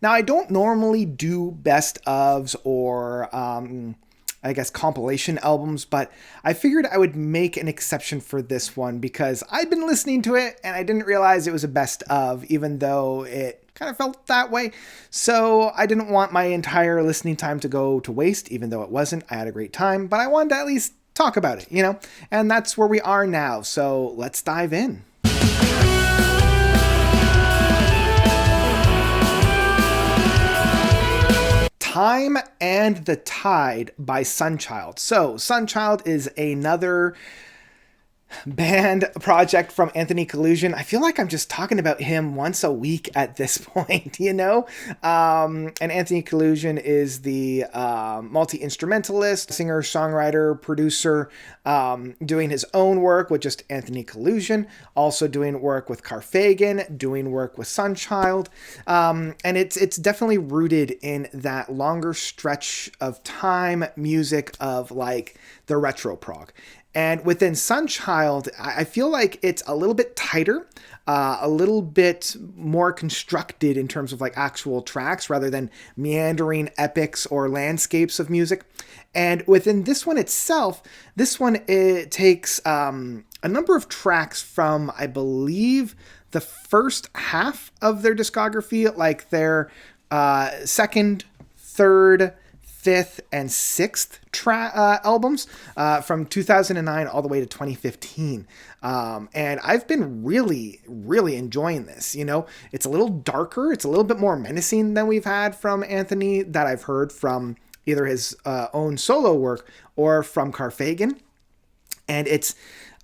Now, I don't normally do best ofs or, I guess, compilation albums, but I figured I would make an exception for this one because I'd been listening to it and I didn't realize it was a best of, even though it kind of felt that way. So I didn't want my entire listening time to go to waste, even though it wasn't. I had a great time, but I wanted to at least talk about it, And that's where we are now. So let's dive in. Time and the Tide by Sunchild. So, Sunchild is another band project from Anthony Collusion. I feel like I'm just talking about him once a week at this point, And Anthony Collusion is the multi-instrumentalist, singer, songwriter, producer, doing his own work with just Anthony Collusion, also doing work with Carfagan, doing work with Sunchild. And it's definitely rooted in that longer stretch of time music of like the retro prog. And within Sunchild, I feel like it's a little bit tighter, a little bit more constructed in terms of like actual tracks rather than meandering epics or landscapes of music. And within this one itself, it takes a number of tracks from, I believe, the first half of their discography, like their second, third, fifth, and sixth albums from 2009 all the way to 2015. And I've been really, really enjoying this. It's a little darker. It's a little bit more menacing than we've had from Anthony that I've heard from either his own solo work or from Carfagan. And it's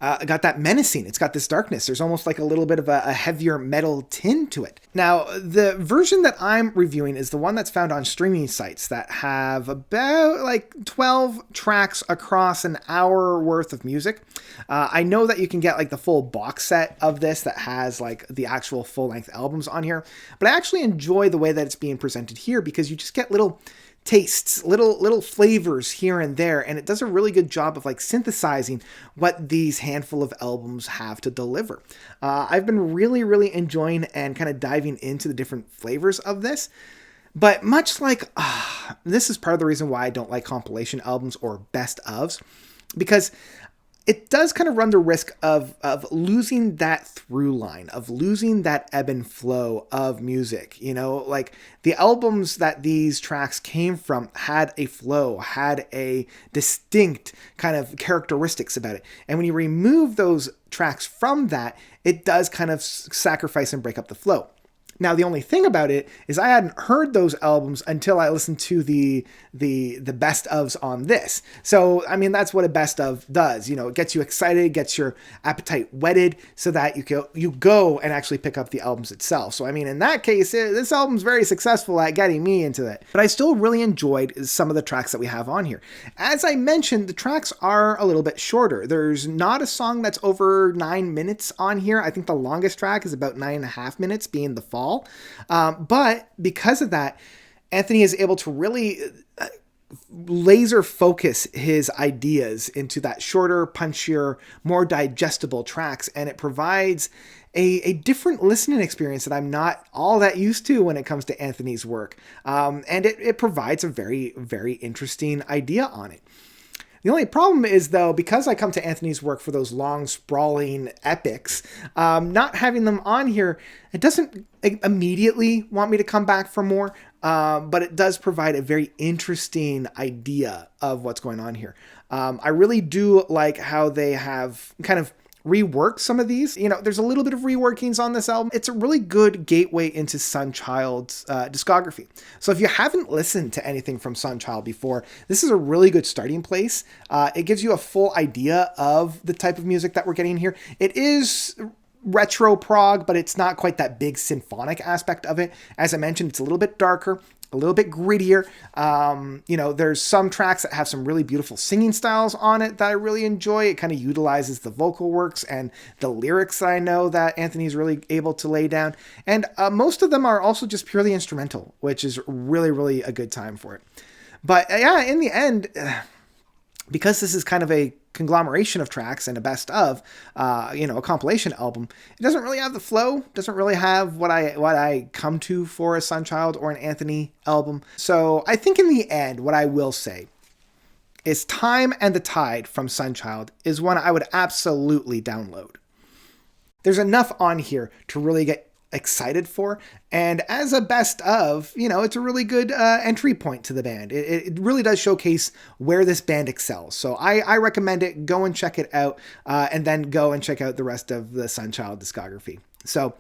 got that menacing. It's got this darkness. There's almost like a little bit of a heavier metal tint to it. Now, the version that I'm reviewing is the one that's found on streaming sites that have about like 12 tracks across an hour worth of music. I know that you can get like the full box set of this that has like the actual full-length albums on here, but I actually enjoy the way that it's being presented here because you just get little tastes, little flavors here and there, and it does a really good job of like synthesizing what these handful of albums have to deliver. I've been really enjoying and kind of diving into the different flavors of this, but much like this is part of the reason why I don't like compilation albums or best ofs, because it does kind of run the risk of losing that through line, of losing that ebb and flow of music. Like the albums that these tracks came from had a flow, had a distinct kind of characteristics about it. And when you remove those tracks from that, it does kind of sacrifice and break up the flow. Now, the only thing about it is I hadn't heard those albums until I listened to the best ofs on this. So, I mean, that's what a best of does. It gets you excited, gets your appetite whetted so that you go and actually pick up the albums itself. So, I mean, in that case, this album's very successful at getting me into it. But I still really enjoyed some of the tracks that we have on here. As I mentioned, the tracks are a little bit shorter. There's not a song that's over 9 minutes on here. I think the longest track is about 9.5 minutes, being The Fall. But because of that, Anthony is able to really laser focus his ideas into that shorter, punchier, more digestible tracks, and it provides a different listening experience that I'm not all that used to when it comes to Anthony's work. And it provides a very, very interesting idea on it. The only problem is, though, because I come to Anthony's work for those long, sprawling epics, not having them on here, it doesn't immediately want me to come back for more, but it does provide a very interesting idea of what's going on here. I really do like how they have kind of rework some of these. There's a little bit of reworkings on this album. It's a really good gateway into Sunchild's discography. So if you haven't listened to anything from Sunchild before, this is a really good starting place. It gives you a full idea of the type of music that we're getting here. It is retro prog, but it's not quite that big symphonic aspect of it. As I mentioned, it's a little bit darker, a little bit grittier. There's some tracks that have some really beautiful singing styles on it that I really enjoy. It kind of utilizes the vocal works and the lyrics that I know that Anthony's really able to lay down. And most of them are also just purely instrumental, which is really, really a good time for it. But yeah, in the end, because this is kind of a conglomeration of tracks and a best of, a compilation album, it doesn't really have the flow, doesn't really have what I come to for a Sunchild or an Anthony album. So I think in the end, what I will say is Time and the Tide from Sunchild is one I would absolutely download. There's enough on here to really get excited for, and as a best of, it's a really good entry point to the band. It really does showcase where this band excels, so I recommend it. Go and check it out, and then go and check out the rest of the Sunchild discography. So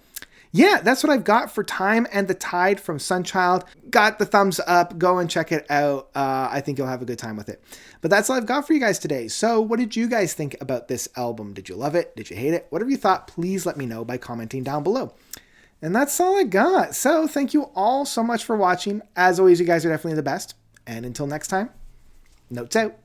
yeah, that's what I've got for Time and the Tide from Sunchild. Got the thumbs up. Go and check it out. I think you'll have a good time with it. But that's all I've got for you guys today. So what did you guys think about this album? Did you love it? Did you hate it? Whatever you thought, please let me know by commenting down below. And that's all I got. So thank you all so much for watching. As always, you guys are definitely the best. And until next time, notes out.